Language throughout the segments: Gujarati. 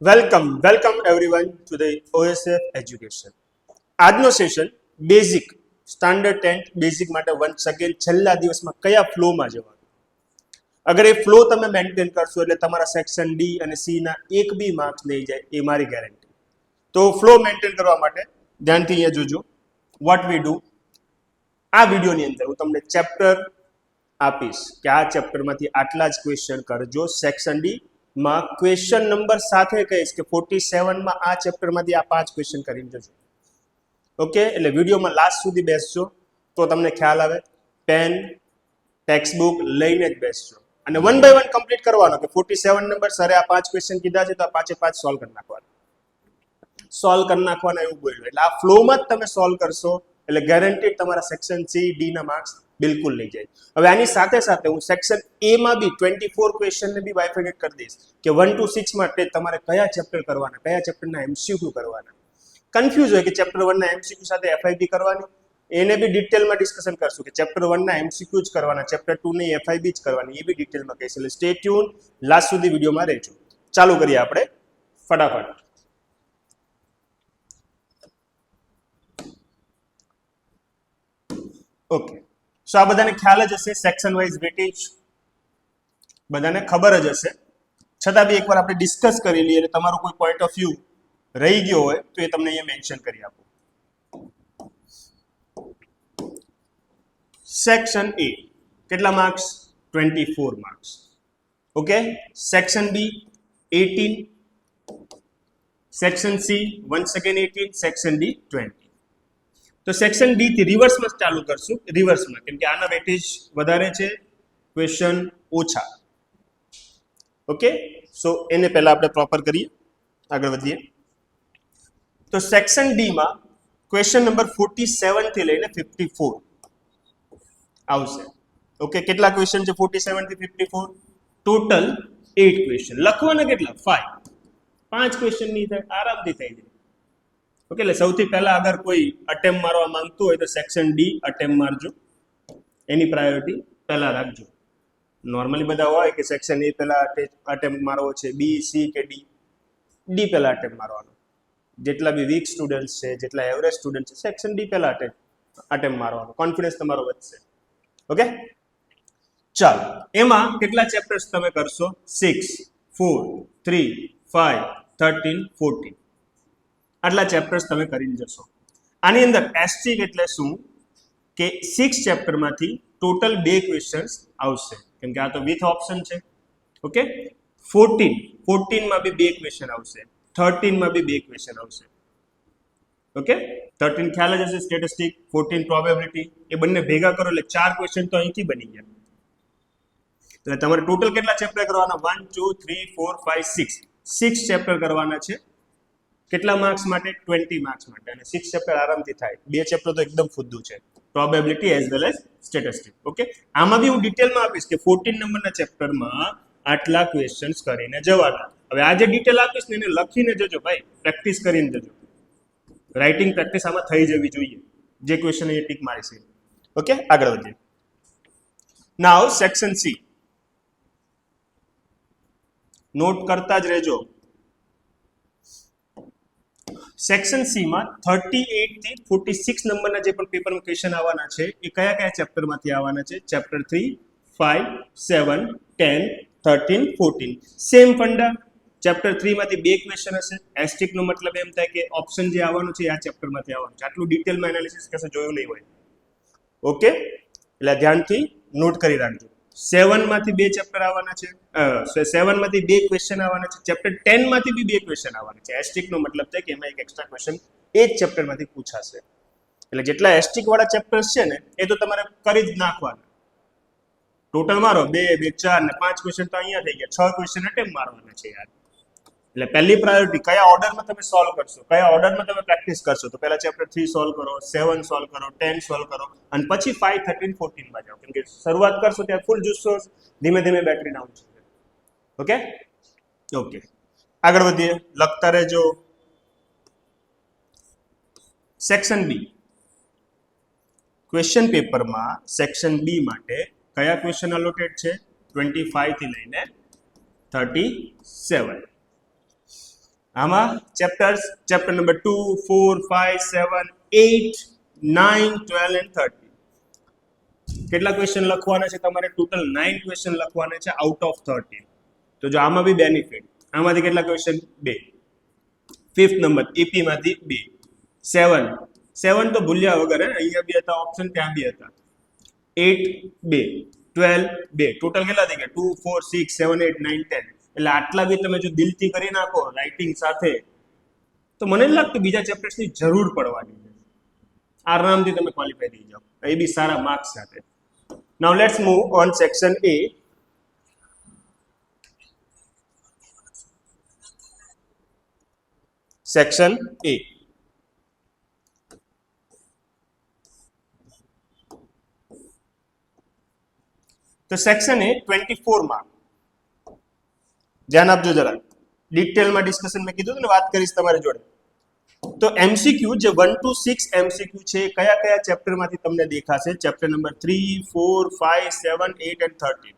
Welcome everyone to the OSF education. આજનો સેશન બેઝિક સ્ટાન્ડર્ડ 10 બેઝિક માટે વન્સ અગેન છેલ્લા દિવસમાં કયા ફ્લોમાં જવાનું. અગર એ ફ્લો તમે મેન્ટેન કરશો એટલે તમારા સેક્શન ડી અને સી ના એક બી માર્ક્સ લઈ જાય એ મારી ગેરંટી. તો ફ્લો મેન્ટેન કરવા માટે ધ્યાનથી અહીંયા જોજો. વોટ વી ડુ, આ વિડીયોની અંદર હું તમને ચેપ્ટર આપીશ કે આ ચેપ્ટરમાંથી આટલા જ ક્વેશ્ચન કરજો. સેક્શન ડી માં ક્વેશ્ચન નંબર સાથે કહીશ કે 47 માં આ ચેપ્ટરમાંથી આ 5 ક્વેશ્ચન કરીને જજો. ઓકે, એટલે વિડીયોમાં લાસ્ટ સુધી બેસજો તો તમને ખ્યાલ આવે. પેન ટેક્સ્ટ બુક લઈને જ બેસજો અને વન બાય વન કમ્પ્લીટ કરવાનો કે 47 નંબર સરે આ 5 ક્વેશ્ચન કીધા છે તો આ 5 સોલ્વ કરી નાખવાના એવું બોલ્યું. એટલે આ ફ્લોમાં જ તમે સોલ્વ કરશો એટલે ગેરંટીડ તમારા સેક્શન સી ડી ના માર્ક્સ બિલકુલ લઈ જાય. હવે આની સાથે સાથે હું સેક્શન એ માં બી 24 ક્વેશ્ચનને બી બાયફર્કેટ કરી દઈશ કે 1 to 6 માટે તમારે કયા ચેપ્ટર કરવાના, કયા ચેપ્ટરના એમસીક્યુ કરવાના. કન્ફ્યુઝ હોય કે ચેપ્ટર 1 ના એમસીક્યુ સાથે FIB કરવાની, એને બી ડિટેલમાં ડિસ્કશન કરશું કે ચેપ્ટર 1 ના એમસીક્યુ જ કરવાના, ચેપ્ટર 2 ની FIB જ કરવાની, એ બી ડિટેલમાં કહીશ. એટલે સ્ટે ટ્યુન, લાસ્ટ સુધી વિડીયોમાં રહેજો. ચાલુ કરીએ આપણે ફટાફટ. ઓકે, સો આ બધાને ખ્યાલ જ હશે. સેક્શન વાઇઝ વેટેજ બધાને ખબર જ હશે, છતાં બી એકવાર આપણે ડિસ્કસ કરી લઈએ એટલે તમારો કોઈ પોઈન્ટ ઓફ વ્યૂ રહી ગયો હોય તો એ તમને અહીંયા મેન્શન કરી આપું. સેક્શન એ કેટલા marks? 24 marks. Okay, section B 18, section C once again 18, section D 20. તો સેક્શન ડી થી રિવર્સમાં ચાલુ કરશું. રિવર્સમાં કેમ કે આના વેટેજ વધારે છે, ક્વેશ્ચન ઓછા. ઓકે, સો એને પહેલા આપણે પ્રોપર કરીએ, આગળ વધીએ. તો સેક્શન ડી માં ક્વેશ્ચન નંબર 47 થી લઈને 54 આવશે. ઓકે, કેટલા ક્વેશ્ચન છે 47 થી 54? Total 8 question. લખવાના કેટલા? 5 ક્વેશ્ચન ની થાય, આરામથી થઈ જાય. ઓકે, એટલે સૌથી પહેલા અગર કોઈ અટેમ્પ મારવા માંગતું હોય તો સેક્શન ડી અટેમ્પ મારજો, એની પ્રાયોરિટી પહેલા રાખજો. નોર્મલી બધા હોય કે સેક્શન એ પહેલા અટેમ્પ મારવો છે, બી સી કે ડી પહેલા અટેમ્પ મારવાનો. જેટલા બી વીક સ્ટુડન્ટ છે, જેટલા એવરેજ સ્ટુડન્ટ છે, સેક્શન ડી પહેલા અટેમ્પ મારવાનો, કોન્ફિડન્સ તમારો વધશે. ઓકે, ચાલો. એમાં કેટલા ચેપ્ટર્સ તમે કરશો? 6, 4, 3, 5, 13, 14 આટલા ચેપ્ટર્સ તમે કરીને જશો. આની અંદર એસ્ટિક એટલે શું કે 6 ચેપ્ટરમાંથી ટોટલ 2 ક્વેશ્ચન્સ આવશે, કેમ કે આ તો વિથ ઓપ્શન છે. ઓકે, 14 માં બી 2 ક્વેશ્ચન આવશે, 13 માં બી 2 ક્વેશ્ચન આવશે. ઓકે, 13 ખ્યાલ જ હશે, સ્ટેટિસ્ટિક, 14 પ્રોબેબિલિટી, એ બંને ભેગા કરો એટલે 4 ક્વેશ્ચન તો અહીંથી બની ગયા. એટલે તમારે ટોટલ કેટલા ચેપ્ટર કરવાના? 1, 2, 3, 4, 5, 6 ચેપ્ટર કરવાના છે. કેટલા માર્ક્સ માટે? 20 માર્ક્સ માટે. અને 6 ચેપ્ટર આરામથી થાય. 2 ચેપ્ટર તો એકદમ ફુદ્દુ છે, probability as well as statistic. Okay, આમાં બી હું ડિટેલમાં આપીશ કે 14 નંબરના ચેપ્ટરમાં આટલા ક્વેશ્ચન્સ કરીને જવાના. હવે આ જે ડિટેલ આપીશ ને એને લખીને જજો ભાઈ, પ્રેક્ટિસ કરીને જજો. રાઇટિંગ પ્રેક્ટિસ આમાં થઈ જવી જોઈએ, જે ક્વેશ્ચન અહીંયા ટીક મારી છે. ઓકે, આગળ વધીએ. નાઉ સેક્શન સી, નોટ કરતા જ રહેજો. સેક્શન સી માં 38 થી 46 નંબરના જે પણ પેપરમાં ક્વેશ્ચન આવવાના છે એ કયા કયા ચેપ્ટરમાંથી આવવાના છે? ચેપ્ટર 3, 5, 7, 10, 13, 14. સેમ ફંડા. ચેપ્ટર 3 માંથી 2 ક્વેશ્ચન હશે. એસ્ટિક નો મતલબ એમ થાય કે ઓપ્શન જે આવવાનું છે આ ચેપ્ટરમાંથી આવવાનું છે. આટલું ડિટેલમાં એનાલિસિસ કશે જોયું નહીં હોય. ઓકે, એટલે ધ્યાનથી નોટ કરી રાખજો. 7 માંથી 2 ચેપ્ટર આવવાના છે, 7 માંથી 2 ક્વેશ્ચન આવવાના છે. ચેપ્ટર 10 માંથી બી 2 ક્વેશ્ચન આવવાના છે. એસ્ટિક નો મતલબ થાય કે એમાં એક એક્સ્ટ્રા ક્વેશ્ચન એ જ ચેપ્ટરમાંથી પૂછાશે. એટલે જેટલા એસ્ટિક વાળા ચેપ્ટર્સ છે ને એ તો તમારે કરી જ નાખવાના. ટોટલ મારો 2, 2, 4 ને 5 ક્વેશ્ચન તો અહીંયા થઈ ગયા. 6 ક્વેશ્ચન અટેમ્પ મારવાના છે યાર. એટલે પહેલી પ્રાયોરિટી કયા ઓર્ડરમાં તમે સોલ્વ કરશો, કયા ઓર્ડરમાં તમે પ્રેક્ટિસ કરશો. તો પહેલા ચેપ્ટર 3 સોલ્વ કરો, 7 સોલ્વ કરો, 10 સોલ્વ કરો અને પછી 5, 13, 14 માં જાઓ. કેમ કે શરૂઆત કરશો ત્યારે ફૂલ જુસ્સો, ધીમે ધીમે બેટરી ડાઉન થશે. ઓકે, ઓકે, આગળ વધીએ, લખતા રહેજો. સેક્શન બી, ક્વેશ્ચન પેપરમાં સેક્શન બી માટે કયા ક્વેશ્ચન અલોટેડ છે? 25 થી લઈને 37. આમાં ચેપ્ટર નંબર 2, 4, 5, 7, 8, 9, 12 and 13. કેટલા ક્વેશ્ચન લખવાના છે તમારે? ટોટલ 9 ક્વેશ્ચન લખવાના છે આઉટ ઓફ 13. તો જો આમાં બી બેનિફિટ, આમાંથી કેટલા ક્વેશ્ચન? 2. 5th નંબર એપી માંથી 2. 7 તો ભૂલ્યા વગર, અહીંયા બી હતા ઓપ્શન, ત્યાં બી હતા. 8 2, 12 2, ટોટલ કેટલા થઈ ગયા? 2, 4, 6, 7, 8, 9, 10. એટલે આટલા બી તમે જો દિલથી કરી નાખો રાઇટિંગ સાથે, તો મને નહીં લાગતું બીજા ચેપ્ટર્સની જરૂર પડવાની છે. આરામથી તમે ક્વોલિફાય થઈ જાઓ, એ બી સારા માર્ક્સ સાથે. Now let's move on section A. Section A. તો સેક્શન A 24 માર્ક. ધ્યાન આપજો જરા, ડિટેલમાં ડિસ્કશન મેં કીધું ને, વાત કરીશ તમારી જોડે. તો એમસીક્યુ જે 1 to 6 એમસીક્યુ છે, કયા કયા ચેપ્ટરમાંથી તમને દેખાશે? Chapter number 3, 4, 5, 7, 8 and 13.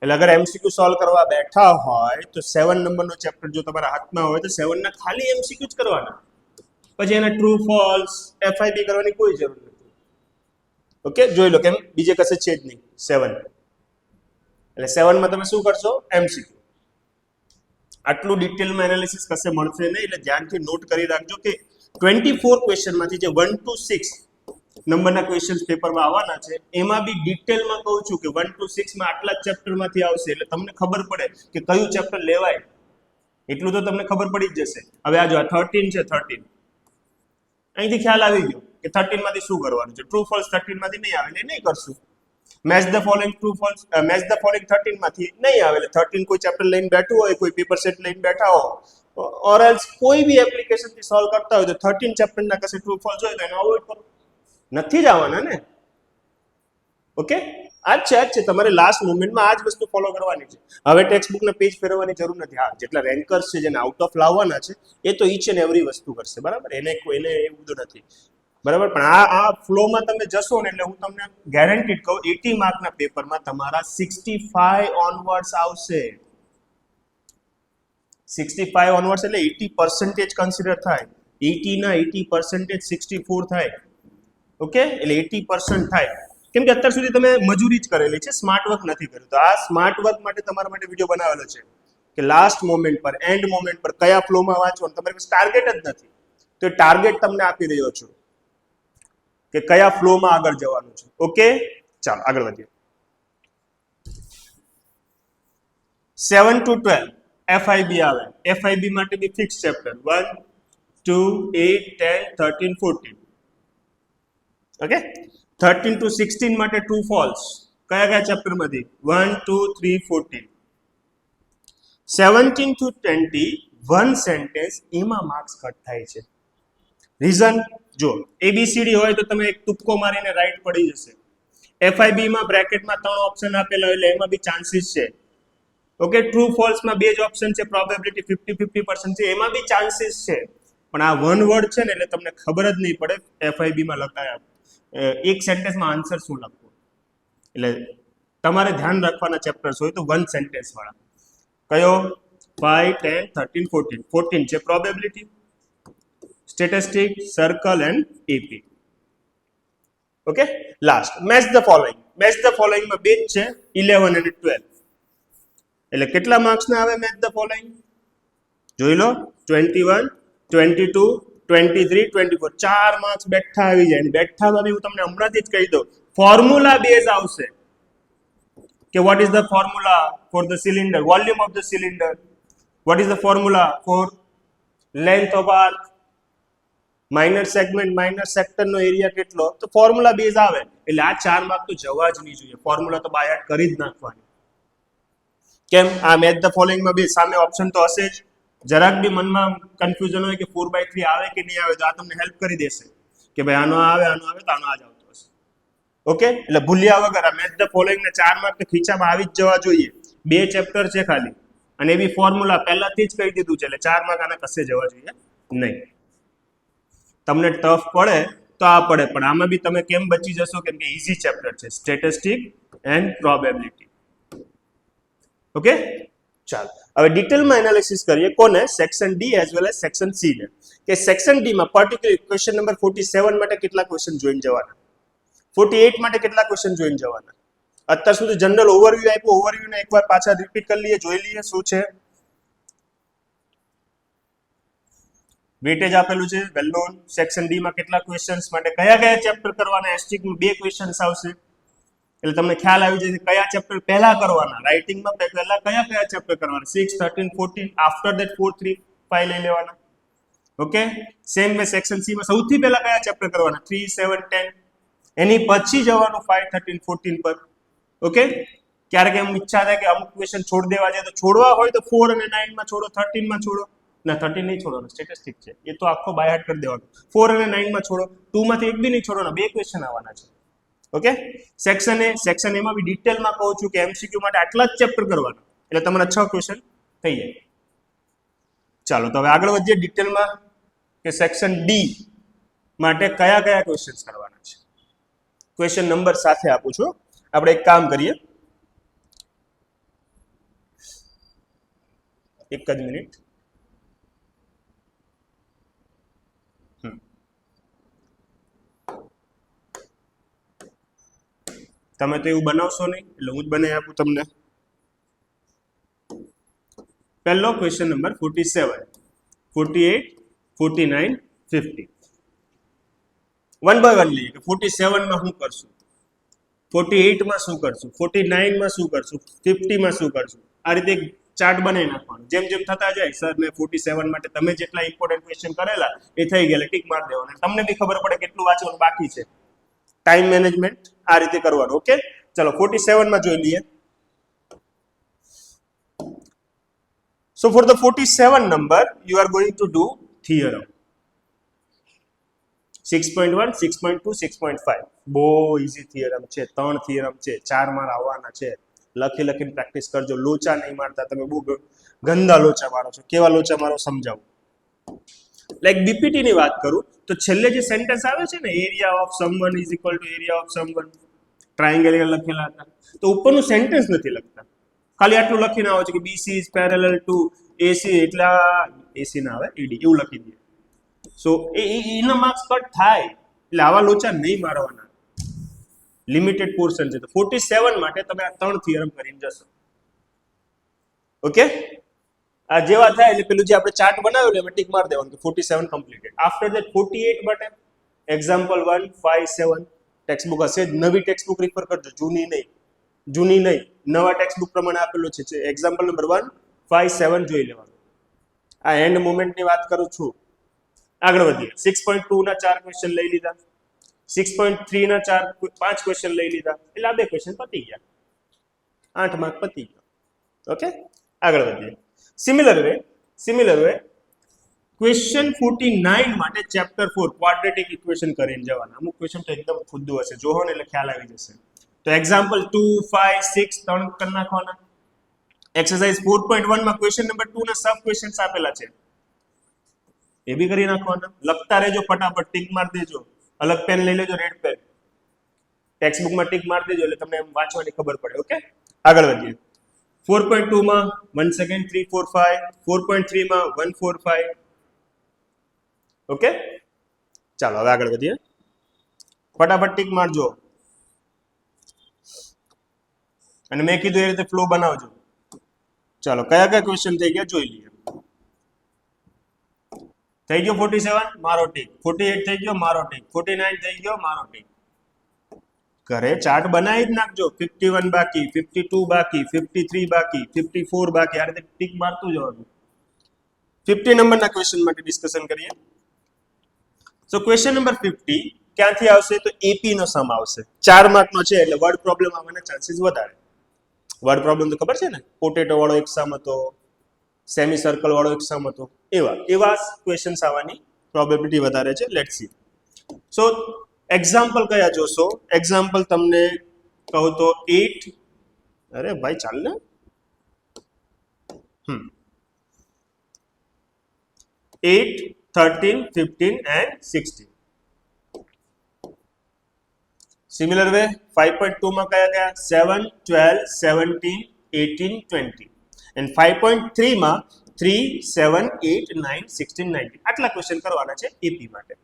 એટલે અગર એમસીક્યુ સોલ્વ કરવા બેઠા હોય તો 7 નંબરનો ચેપ્ટર જો તમારા હાથમાં હોય તો 7 ના ખાલી એમસીક્યુ જ કરવાના, પછી એના ટ્રુ ફોલ્સ FIB કરવાની કોઈ જરૂર નથી. ઓકે, જોઈ લો, કેમ બીજે કશે છે જ નહીં 7. એટલે 7 માં તમે શું કરશો? એમસીક્યુ. આટલું ડિટેલમાં એનાલિસિસ કશે મળશે નહીં, એટલે ધ્યાનથી નોટ કરી રાખજો કે 24 ક્વેશ્ચનમાંથી જે 1 to 6 નંબરના ક્વેશ્ચન્સ પેપરમાં આવવાના છે, એમાં બી ડિટેલમાં કહું છું કે 1 to 6 માં આટલા ચેપ્ટરમાંથી આવશે, એટલે તમને ખબર પડે કે કયું ચેપ્ટર લેવાય, એટલું તો તમને ખબર પડી જ જશે. હવે આ જો 13 છે, 13 અહીંથી ખ્યાલ આવી ગયો કે 13 માંથી શું કરવાનું છે. ટ્રુ ફોલ્સ 13 માંથી નહીં આવે એટલે નહીં કરશું. Match the following true false, match the following 13 માંથી નહીં આવે એટલે 13 કોઈ ચેપ્ટર લઈને બેઠું હોય, કોઈ પેપર સેટ લઈને બેઠા હો, ઓર એલ્સ કોઈ બી એપ્લિકેશન થી સોલ્વ કરતા હોય તો 13 ચેપ્ટરના કશે ટ્રુ ફોલ્સ હોય તો એને અવોઇડ કરો. નથી જ આવવાના ને. ઓકે, આજ છે તમારે લાસ્ટ મોમેન્ટમાં આ જ વસ્તુ ફોલો કરવાની છે. હવે ટેક્સ્ટ બુકના પેજ ફેરવવાની જરૂર નથી. હા, જેટલા રેન્કર્સ છે જેને આઉટ ઓફ લાવવાના છે એ તો ઈચ એન્ડ એવરી વસ્તુ કરશે, બરાબર, એને એવું બધું નથી, બરાબર. પણ આ ફ્લોમાં તમે જશો ને એટલે હું તમને ગેરંટીડ કહું 80 માર્કના પેપરમાં તમારા 65 ઓનવર્ડ્સ આવશે. 65 ઓનવર્ડ્સ એટલે 80% કન્સિડર થાય. 80 ના 80% 64 થાય. ઓકે, એટલે 80% થાય. કેમ કે અત્યાર સુધી તમે મજૂરી જ કરેલી છે, સ્માર્ટ વર્ક નથી કર્યું. તો આ સ્માર્ટ વર્ક માટે તમારા માટે વિડીયો બનાવેલો છે કે લાસ્ટ મોમેન્ટ પર, એન્ડ મોમેન્ટ પર કયા ફ્લોમાં વાંચવાનું. તમારી પાસે ટાર્ગેટ જ નથી, તો એ ટાર્ગેટ તમને આપી રહ્યો છું કે કયા ફ્લોમાં આગળ જવાનું છે. ઓકે, ચાલો આગળ વધીએ. 7 to 12 FIB આવે. FIB માટે બી ફિક્સ ચેપ્ટર 1, 2, 8, 10, 13, 14. ઓકે, 13 to 16 માટે ટ્રુ ફોલ્સ કયા કયા ચેપ્ટરમાંથી? 1, 2, 3, 14. 17 to 20 વન સેન્ટેન્સ, એમાં માર્ક્સ કટ થાય છે. રીઝન જો ABCD હોય તો તમે એક તુક્કો મારીને રાઈટ પડી જશે. FIB માં બ્રેકેટમાં 3 ઓપ્શન આપેલા એટલે એમાં બી ચાન્સીસ છે. ઓકે, ટ્રુ ફોલ્સમાં 2 જ ઓપ્શન છે, પ્રોબેબિલિટી 50-50% છે, એમાં બી ચાન્સીસ છે. પણ આ વન વર્ડ છે ને એટલે તમને ખબર જ નહીં પડે FIB માં લખાયા એક સેન્ટેન્સમાં આન્સર શું લખવું. એટલે તમારે ધ્યાન રાખવાના ચેપ્ટર્સ હોય તો વન સેન્ટેન્સ વાળા. કયો? 5, 10, 13, 14. 14 છે probability, statistic, circle and AP. Okay, last match the following. Match the following માં 2 જ છે, 11 અને 12. એટલે કેટલા માર્ક્સ ના આવે મેચ ધ ફોલોઇંગ? જોઈ લો, 21, 22, 23, 24. 4 માર્ક્સ બેઠા આવી જાય. બેઠામાં બી હું તમને હમણાંથી જ કહી દઉં, ફોર્મ્યુલા બેઝ આવશે કે what is the formula for the cylinder, volume of the cylinder, what is the formula for length of arc, minor segment, minor sector no area કેટલો, તો ફોર્મ્યુલા બેઝ આવે. એટલે આ 4 માર્ક તો જવા જ નહીં જોઈએ, ફોર્મ્યુલા તો બાય હાર્ટ કરી જ નાખવાની. કેમ? આ મેચ ધ ફોલોઇંગ માં બી સામે ઓપ્શન તો હશે જ. જરાક બી મનમાં કન્ફ્યુઝન હોય કે 4/3 આવે કે નહીં આવે તો આ તમને હેલ્પ કરી દેશે કે ભાઈ આનો આવે તો આનો આ જ આવતો હશે. ઓકે, એટલે ભૂલ્યા વગર આ મેચ ધ ફોલોઇંગ ના 4 માર્ક તો ખીચામાં આવી જ જવા જોઈએ. 2 ચેપ્ટર છે ખાલી અને એ બી ફોર્મ્યુલા પહેલાથી જ કહી દીધું છે, એટલે 4 માર્ક આના કશે જવા જોઈએ નહીં. તમને ટફ પડે તો આ પડે, પણ આમાં બી તમે કેમ બચી જશો? કેમ કે ઈઝી ચેપ્ટર છે, સ્ટેટિસ્ટિક એન્ડ પ્રોબેબિલિટી. ઓકે, ચાલો હવે ડિટેલમાં એનાલિસિસ કરીએ કોને, section D as well as section C ને, કે સેક્શન ડી માં પર્ટિક્યુલર ક્વેશ્ચન નંબર 47 માટે કેટલા ક્વેશ્ચન જોઈન જવાના, 48 માટે કેટલા ક્વેશ્ચન જોઈન જવાના. અત્યાર સુધી જનરલ ઓવરવ્યુ આપ્યું, ઓવરવ્યુ ને એકવાર પાછા રિપીટ કરી લઈએ, જોઈ લઈએ શું છે. વેટેજ આપેલું છે વેલ નોન. સેક્શન ડી માં કેટલા ક્વેશ્ચન્સ માટે કયા કયા ચેપ્ટર કરવાના, એસટીક બે ક્વેશ્ચન્સ આવશે એટલે તમને ખ્યાલ આવી જશે કયા ચેપ્ટર પહેલા કરવાના. રાઇટિંગમાં પહેલા કયા કયા ચેપ્ટર કરવાના, 6, 13, 14, આફ્ટર ધેટ 4, 3, 5 લઈ લેવાના. Okay, same way section C માં સૌથી પહેલા કયા ચેપ્ટર કરવાના, 3, 7, 10, એની પછી જવાનું 5, 13, 14 પર. ઓકે, ક્યારેક એમ ઈચ્છા થાય કે અમુક ક્વેશ્ચન છોડ દેવા જાય, તો છોડવા હોય તો 4 અને 9 માં છોડો, 13 માં છોડો, ના 13 નહીં છોડવાનું, સ્ટેટિસ્ટિક છે એ તો આખો બાય હાર્ટ કરી દેવાનો. 4 અને 9 માં છોડો, 2 માંથી એક બી નહીં છોડવાના, બે ક્વેશ્ચન આવવાના છે. ઓકે, સેક્શન એમાં બી ડિટેલમાં કહું છું કે એમસીક્યુ માટે આટલા જ ચેપ્ટર કરવાના એટલે તમારા 6 ક્વેશ્ચન થઈ જાય. ચાલો તો હવે આગળ વધીએ ડિટેલમાં કે સેક્શન ડી માટે કયા કયા ક્વેશ્ચન્સ કરવાના છે. ક્વેશ્ચન નંબર સાથે આપું છું. આપણે એક કામ કરીએ, એક જ મિનિટ. તમે તો એવું બનાવશો નહીં એટલે હું જ બનાવી આપું તમને. પહેલો question number 47, 48, 49, 50. One by one લઈએ કે 47 માં શું કરશું, 48 માં શું કરશું, 49 માં શું કરશું, 50 માં શું કરશું. આ રીતે એક ચાર્ટ બનાવી નાખવાનો. જેમ જેમ થતા જાય સર ને 47 માટે તમે જેટલા ઇમ્પોર્ટન્ટ ક્વેશ્ચન કરેલા એ થઈ ગયા ટીક માર દેવાના. તમને બી ખબર પડે કેટલું વાંચવાનું બાકી છે. ટાઈમ મેનેજમેન્ટ આ રીતે કરવાનું. ઓકે, ચલો 47 માં જોઈ લઈએ. So for the 47 number, you are going to do theorem. 6.1, 6.2, 6.5. બહુ ઇઝી થિયરમ છે, 3 થિયરમ છે, 4 માર આવવાના છે. લખીને પ્રેક્ટિસ કરજો. લોચા નહીં મારતા, તમે બહુ ગંદા લોચા મારો છો. કેવા લોચા મારો સમજાવું. લાઈક બીપીટી ની વાત કરું તો છેલ્લે જે સેન્ટેન્સ આવે છે ને, area of someone is equal to area of someone, triangle લખેલા હતા, તો ઉપરનું સેન્ટેન્સ નથી લખતા, ખાલી આટલું લખીને આવે છે કે BC is parallel to AC, એટલે AC ના આવે ED એવું લખી દઈએ. સો એના માર્ક્સ કટ થાય એટલે આવા લોચા નહીં મારવાના. લિમિટેડ પોર્શન છે તો 47 માટે તમે આ 3 થિયરમ કરીને જશો. ઓકે, આ જેવા થાય એટલે પેલું જે આપણે ચાર્ટ બનાવેલું એમાં ટીક માર દેવાનું કે 47 કમ્પ્લીટેડ. આફ્ટર ધેટ 48 માટે એક્ઝામ્પલ 1, 5, 7 ટેક્સ્ટબુક હશે જ. નવી ટેક્સ્ટબુક રિફર કરજો, જૂની નહીં, નવા ટેક્સ્ટબુક પ્રમાણે આપેલું છે. એક્ઝામ્પલ નંબર 1, 5, 7 જોઈ લેવાનું. આ એન્ડ મોમેન્ટની વાત કરું છું. આગળ વધીએ. 6.2 ના 4 ક્વેશ્ચન લઈ લીધા, 6.3 ના 5 ક્વેશ્ચન લઈ લીધા એટલે આ બે ક્વેશ્ચન પતી ગયા, 8 માર્ક પતી ગયો. ઓકે, આગળ વધીએ. સિમિલર વે ક્વેશ્ચન 49 માટે ચેપ્ટર 4 ક્વાડ્રેટિક ઇક્વેશન કરીને જવાના. અમુક ક્વેશ્ચન તો એકદમ ખુદ્દું હશે, જોહો ને એટલે ખ્યાલ આવી જશે. તો એક્ઝામ્પલ 2, 5, 6 3 કરી નાખવાના. એક્સરસાઇઝ 4.1 માં ક્વેશ્ચન નંબર 2 ના સબ ક્વેશ્ચન્સ આપેલા છે, એ બી કરી નાખવાના. લખતા રહેજો, ફટાફટ ટીક માર દેજો. અલગ પેન લઈ લેજો, રેડ પેન. ટેક્સ્ટબુકમાં ટીક માર દેજો એટલે તમને વાંચવાની ખબર પડે. ઓકે, આગળ વધીએ. 4.2 માં 1 સેકન્ડ 3, 4, 5. 4.3 માં 1, 4, 5. ઓકે, ચાલો હવે આગળ વધીએ. ફટાફટ ટીક મારજો અને મેં કીધું એ રીતે ફ્લો બનાવજો. ચાલો કયા કયા ક્વેશ્ચન થઈ ગયા જોઈ લઈએ. થઈ ગયો 47 મારો ટીક, 48 થઈ ગયો મારો ટીક, 49 થઈ ગયો મારો ટીક. ઘરે ચાર્ટ બનાવી જ નાખજો. 51 બાકી, 52 બાકી, 53 બાકી, 54 બાકી, આ રીતે ટીક મારતું જવાનું. 50 નંબરના ક્વેશ્ચન માટે ડિસ્કશન કરીએ. સો ક્વેશ્ચન નંબર 50 ક્યાંથી આવશે તો એપી નો સમ આવશે. 4 માર્કનો છે એટલે વર્ડ પ્રોબ્લેમ આવવાના ચાન્સીસ વધારે. વર્ડ પ્રોબ્લેમ તો ખબર છે ને, પોટેટો વાળો એક સમ હતો, સેમી સર્કલ વાળો એક સમ હતો, એવા ક્વેશ્ચન્સ આવવાની પ્રોબેબિલિટી વધારે છે. Let's see. સો એક્ઝામ્પલ કયા જોશો? એક્ઝામ્પલ તમને કહું તો 8, અરે ભાઈ ચાલ ને, 8, 13, 15 and 16. સિમિલર વે 5.2 માં કયા 7, 12, 17, 18, 20. એન્ડ 5.3 માં 3, 7, 8, 9, 16, 19 આટલા ક્વેશ્ચન કરવાના છે એપી માટે.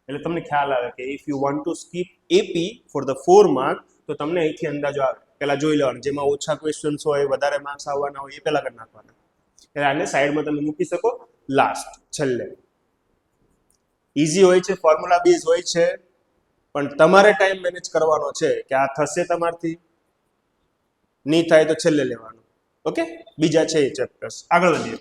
એટલે તમને ખ્યાલ આવે કે if you want to skip AP for the 4 mark તો તમને અહીંથી અંદાજો આવે. પહેલા જોઈ લેવાનું, જેમાં ઓછા ક્વેશ્ચન્સ હોય, વધારે માર્ક્સ આવવાના હોય એ પહેલા કરી નાખવાના. એટલે આને સાઈડમાં તમે મૂકી શકો લાસ્ટ, છેલ્લે. ઇઝી હોય છે, ફોર્મ્યુલા બેઝ હોય છે, પણ તમારે ટાઈમ મેનેજ કરવાનો છે કે આ થશે તમારથી, નહીં થાય તો છેલ્લે લેવાનું. ઓકે, બીજા છે એ ચેપ્ટર્સ. આગળ વધીએ.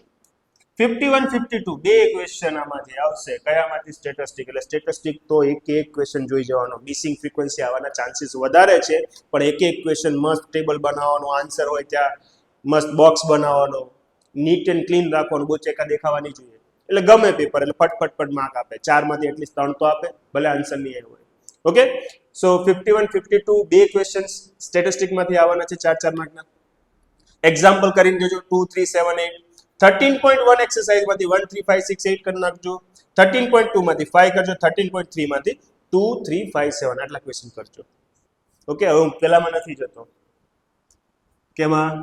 51, 52 બે ક્વેશ્ચન આમાંથી આવશે. કયામાંથી? સ્ટેટિસ્ટિક. એટલે સ્ટેટિસ્ટિક તો એક ક્વેશ્ચન જોઈ જવાનો. મિસિંગ ફ્રીક્વન્સી આવવાના ચાન્સીસ વધારે છે, પણ એક ક્વેશ્ચન મસ્ત ટેબલ બનાવવાનો, આન્સર હોય ત્યાં મસ્ત બોક્સ બનાવવાનો, નીટ એન્ડ ક્લીન રાખવાનું, બહુ ચેકા દેખાવાની જોઈએ. એટલે ગમે પેપર એટલે ફટફટ માર્ક આપે. 4 માંથી એટલીસ્ટ 3 તો આપે, ભલે આન્સર નહીં આવ્યો હોય. ઓકે, સો 51, 52 બે ક્વેશ્ચન સ્ટેટિસ્ટિકમાંથી આવવાના છે 4 માર્કના. એક્ઝામ્પલ કરીને જોજો. 2, 3, 7, 8. 13.1 એક્સરસાઇઝમાંથી 1, 3, 5, 6, 8 કરી નાખજો. 13.2 માંથી 5 કરજો. 13.3 માંથી 2, 3, 5, 7 આટલા ક્વેશ્ચન કરજો. ઓકે, હવે હું પેલામાં નથી જતો. કેમાં?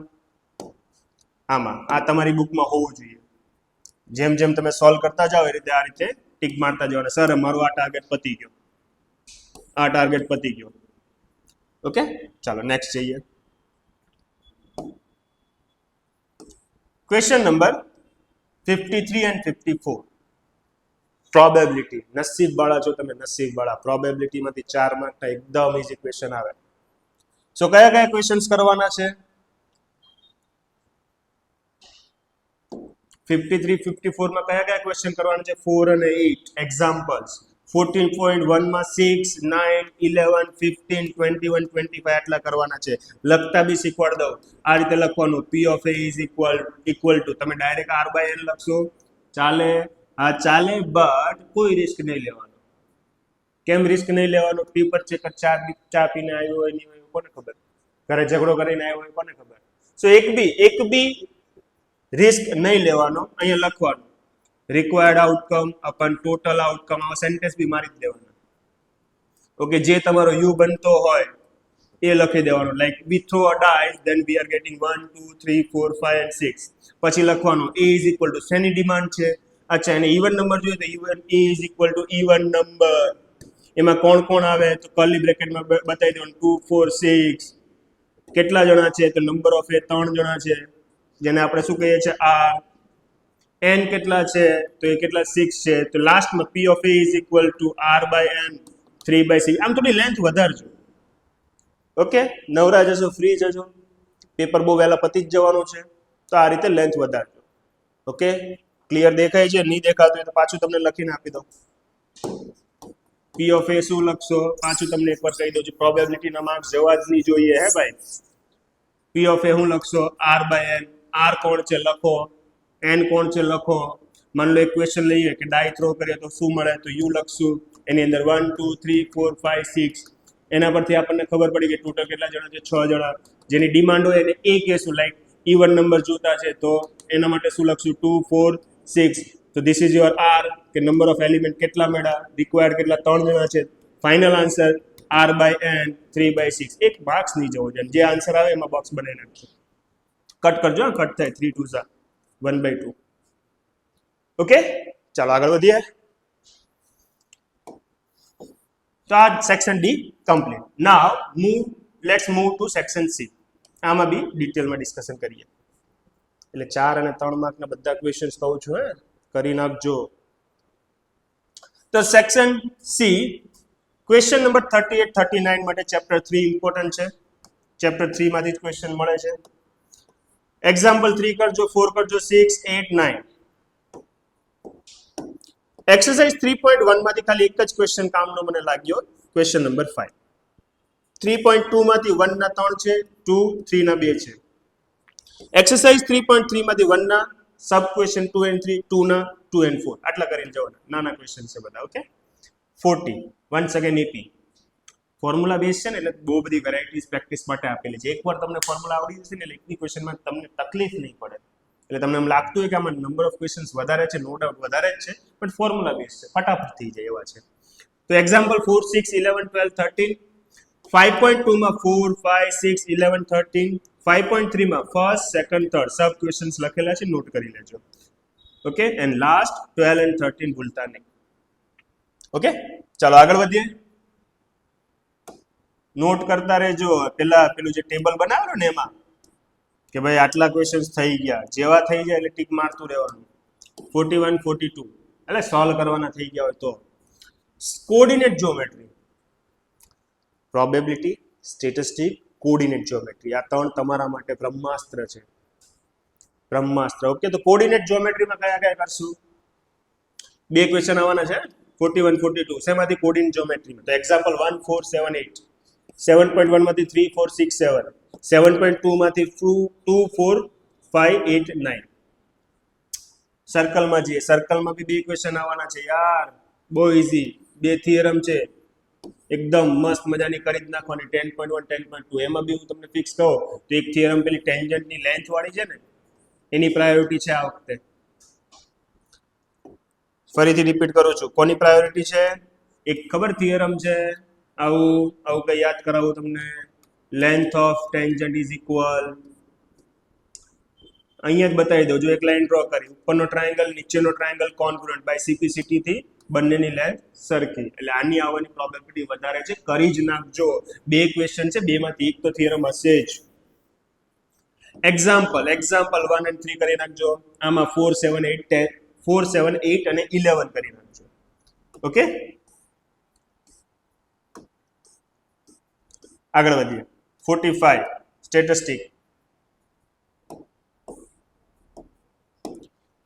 આમાં. આ તમારી બુકમાં હોવું જોઈએ. જેમ જેમ તમે સોલ્વ કરતા જાઓ એ રીતે આ રીતે ટીક મારતા જવાના. સર મારું આ ટાર્ગેટ પતી ગયો, આ ટાર્ગેટ પતી ગયો. ઓકે, ચાલો નેક્સ્ટ જઈએ. Question number 53 and 54. પ્રોબેબિલિટી. નસીબ વાળા છો તમે, નસીબ વાળા. પ્રોબેબિલિટીમાંથી 4 માર્કના એકદમ ઈઝી ક્વેશ્ચન આવે. સો કયા કયા ક્વેશ્ચન્સ કરવાના છે? 53, 54 માં કયા કયા ક્વેશ્ચન કરવાના છે? 4 અને 8 એક્ઝામ્પલ્સ. 14.1 માં 6, 9, 11, 15, 21, 25 આટલા કરવાના છે. લખતા બી શીખવાડ દઉં. આ રીતે લખવાનું. P of A is equal to, તમે ડાયરેક્ટ R/N લખશો ચાલે? હા ચાલે, બટ કોઈ રિસ્ક નહીં લેવાનો. કેમ રિસ્ક નહીં લેવાનો? પેપર ચેકર ચા પીને આવ્યો હોય નહીં હોય કોને ખબર, ઘરે ઝઘડો કરીને આવ્યો હોય કોને ખબર. સો એક બી રિસ્ક નહીં લેવાનો. અહીંયા લખવાનું રિક્વાયર્ડ આઉટકમ અપન ટોટલ આઉટકમ. આવા સેન્ટેન્સ બી મારી જ દેવાના. ઓકે, જે તમારો યુ બનતો હોય એ લખી દેવાનું. Like we throw a dice then we are getting 1, 2, 3, 4, 5 and 6. પછી લખવાનું A is equal to શેની ડિમાન્ડ છે? અચ્છા, એને ઇવન નંબર જોઈએ તો even A is equal to even number. એમાં કોણ કોણ આવે તો કર્લી બ્રેકેટમાં બતાવી દેવાનું. 2, 4, 6. કેટલા જણા છે તો નંબર ઓફ એ 3 જણા છે, જેને આપણે શું કહીએ છીએ? R. n કેટલા છે તો એ કેટલા? 6 છે. તો લાસ્ટમાં P of A is equal to R/n 3/6. આમ થોડી લેન્થ વધારજો. ઓકે, નવરા જશો, ફ્રી જજો, પેપર બહુ વહેલા પતી જ જવાનું છે, તો આ રીતે લેન્થ વધારજો. ઓકે, ક્લિયર દેખાય છે? નહીં દેખાતું હોય તો પાછું તમને લખીને આપી દઉં. P of A શું લખશો પાછું તમને એકવાર કહી દઉં છું. પ્રોબેબિલિટીના માર્ક્સ જવા જ નહીં જોઈએ હે ભાઈ. P of A શું લખશો? R/n. R કોણ છે લખો, n કોણ છે લખો. માન લો એક ક્વેશ્ચન લઈએ કે ડાઈ થ્રો કરીએ તો શું મળે, તો U લખશું. એની અંદર 1, 2, 3, 4, 5, 6. એના પરથી આપણને ખબર પડી કે ટોટલ કેટલા જણા છે? 6 જણા. જેની ડિમાન્ડ હોય એને એ કહેશું. લાઈક ઇવન નંબર જોતા છે તો એના માટે શું લખશું? 2, 4, 6. તો ધીસ ઇઝ યોર R, કે નંબર ઓફ એલિમેન્ટ કેટલા મળ્યા, રિક્વાયર્ડ કેટલા? 3 જણા છે. Final answer R/n 3/6. એક માર્ક્સ નહીં જવો જોઈએ. જે આન્સર આવે એમાં બોક્સ બનાવી નાખજો. કટ કરજો, કટ થાય. 3 2 1/2. ઓકે, ચાલો આગળ વધીએ. તો આ section D complete. Now let's move to section C. આમાં બી ડિટેલમાં ડિસ્કશન કરીએ. એટલે 4 અને 3 માર્કના બધા ક્વેશ્ચન્સ કહું છું, હે કરી નાખજો. તો સેક્શન સી ક્વેશ્ચન નંબર 38, 39 માટે ચેપ્ટર 3 ઇમ્પોર્ટન્ટ છે. ચેપ્ટર 3 માંથી જ ક્વેશ્ચન મળે છે. એક્ઝામ્પલ 3 કરજો, 4 કરજો, 6, 8, 9. એક્સરસાઇઝ 3.1 માંથી ખાલી એક જ ક્વેશ્ચન કામનો મને લાગ્યો. Question number 5. 3.2 માંથી 1 ના 3 છે, 2, 3 ના 2 છે. એક્સરસાઇઝ 3.3 માંથી 1 ના સબ ક્વેશ્ચન 2 and 3, 2 ના 2 and 4 આટલા કરીને જવાના. નાના ક્વેશ્ચન છે બધા. Okay, 40 once again AP. Formula base છે ને એટલે બહુ બધી વેરાયટીઝ પ્રેક્ટિસ માટે આપેલી છે. એકવાર તમને ફોર્મ્યુલા આવડી જશે ને એટલે એકની ક્વેશ્ચનમાં તમને તકલીફ નહીં પડે. એટલે તમને એમ લાગતું હોય કે આમાં નંબર ઓફ ક્વેશ્ચન્સ વધારે છે, નો ડાઉટ વધારે જ છે, પણ ફોર્મ્યુલા બેઝ છે, ફટાફટ થઈ જાય એવા છે. તો એક્ઝામ્પલ 4, 6, 11, 12, 13. 5.2 માં 4, 5, 6, 11, 13. 5.3 માં ફર્સ્ટ, સેકન્ડ, થર્ડ સબ ક્વેશ્ચન્સ લખેલા છે, નોટ કરી લેજો. ઓકે, એન્ડ લાસ્ટ 12 and 13 ભૂલતા નહીં. ઓકે, ચાલો આગળ વધીએ. નોટ કરતા રહેજો. પેલું જે ટેબલ બનાવેલું ને એમાં કે ભાઈ આટલા ક્વેશ્ચન્સ થઈ ગયા, જેવા થઈ જાય એટલે ટીક મારતું રહેવાનું. 41, 42 એટલે સોલ્વ કરવાના થઈ ગયા હોય તો. Coordinate geometry, probability, statistic, coordinate geometry, આ ત્રણ તમારા માટે બ્રહ્માસ્ત્ર છે. બ્રહ્માસ્ત્ર. ઓકે, તો કોઓર્ડિનેટ જ્યોમેટ્રીમાં કયા કયા કરશું? બે ક્વેશ્ચન આવવાના છે, 41, 42. શેમાંથી? કોઓર્ડિનેટ જ્યોમેટ્રીમાં. તો એક્ઝામ્પલ 1, 4, 7, 8. 7.1 માંથી 3, 4, 6, 7. 7.2 માંથી 2, 4, 5, 8, 9. સર્કલમાં જઈએ. સર્કલમાં બી બે ક્વેશ્ચન આવવાના છે યાર, બહુ ઈઝી. બે થિયરમ છે, એકદમ મસ્ત મજાની કરી જ નાખવાની. 10.1, 10.2. એમાં બી હું તમને ફિક્સ કહું તો એક થિયરમ પેલી ટેન્જન્ટની લેન્થ વાળી છે ને, એની પ્રાયોરિટી છે આ વખતે. ફરીથી રિપીટ કરું છું, કોની પ્રાયોરિટી છે? એક ખબર થિયરમ છે, આવું કઈ યાદ કરાવું તમને. Length of tangent is equal, અહીંયા જ બતાવી દઉં. જો એક લાઈન ડ્રો કરી, ઉપરનો ટ્રાયેંગલ, નીચેનો ટ્રાયેંગલ કોન્ગ્રુઅન્ટ બાય CPCT થી બંનેની લેન્થ સરખી, એટલે આની આવવાની પ્રોબેબિલિટી વધારે છે. કરી જ નાખજો. બે ક્વેશ્ચન છે, બેમાંથી એક તો થિયરમ હશે જ. એક્ઝામ્પલ 1 and 3 કરી નાખજો. આમાં 4, 7, 8, 10, 4, 7, 8 અને 11 કરી નાખજો. ઓકે, આગળ વધીએ. 45 સ્ટેટિસ્ટિક.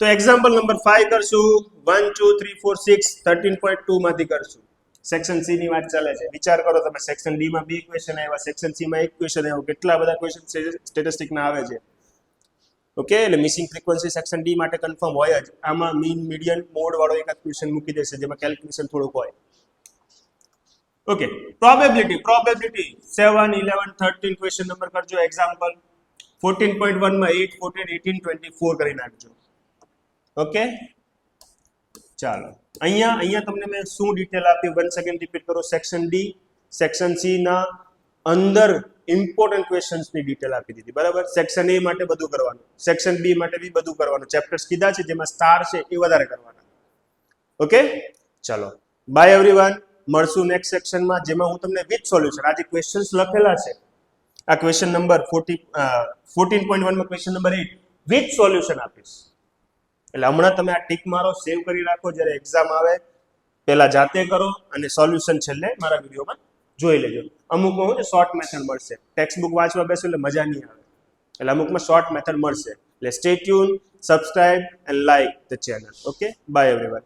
તો એક્ઝામ્પલ નંબર 5 કરશું. 1, 2, 3, 4, 6, 13.2 માંથી કરશું. સેક્શન સી ની વાત ચાલે છે. વિચાર કરો તમે, સેક્શન ડી માં બે ક્વેશ્ચન આવ્યા, સેક્શન સી માં એક ક્વેશ્ચન આવ્યો. કેટલા બધા ક્વેશ્ચન સ્ટેટિસ્ટિક ના આવે છે. ઓકે, એટલે મિસિંગ ફ્રીક્વન્સી સેક્શન ડી માટે કન્ફર્મ હોય જ. આમાં મીન, મીડિયન, મોડ વાળો એકાદ ક્વેશ્ચન મૂકી દેશે જેમાં કેલ્ક્યુલેશન થોડુંક હોય. ઓકે, પ્રોબેબિલિટી 7, 11, 13 ક્વેશ્ચન નંબર કરજો. એક્ઝામ્પલ 14.1 માં 8, 14, 18, 24 કરી નાખજો. ઓકે, ચાલો. અહીંયા તમને મેં શું ડિટેલ આપી, વન સેકન્ડ રિપીટ કરો. સેક્શન ડી, સેક્શન સી ના અંદર ઇમ્પોર્ટન્ટ ક્વેશ્ચન્સની ડિટેલ આપી દીધી, બરાબર. સેક્શન એ માટે બધું કરવાનું, સેક્શન બી માટે બી બધું કરવાનું. ચેપ્ટર્સ કીધા છે જેમાં સ્ટાર છે એ વધારે કરવાના. ઓકે, ચાલો. By everyone. મળશું નેક્સ્ટ સેક્શનમાં, જેમાં હું તમને વિથ સોલ્યુશન, આ જે ક્વેશ્ચન્સ લખેલા છે, આ ક્વેશ્ચન નંબર 14.1 માં ક્વેશ્ચન નંબર 8 વિથ સોલ્યુશન આપીશ. એટલે હમણાં તમે આ ટીક મારો, સેવ કરી રાખો. જ્યારે એક્ઝામ આવે પહેલા જાતે કરો અને સોલ્યુશન છેલ્લે મારા વિડીયોમાં જોઈ લેજો. અમુકમાં હું શોર્ટ મેથડ મળશે. ટેક્સ્ટ બુક વાંચવા બેસો એટલે મજા નહીં આવે, એટલે અમુકમાં શોર્ટ મેથડ મળશે. એટલે stay tune, subscribe and like the channel. Okay, by everyone.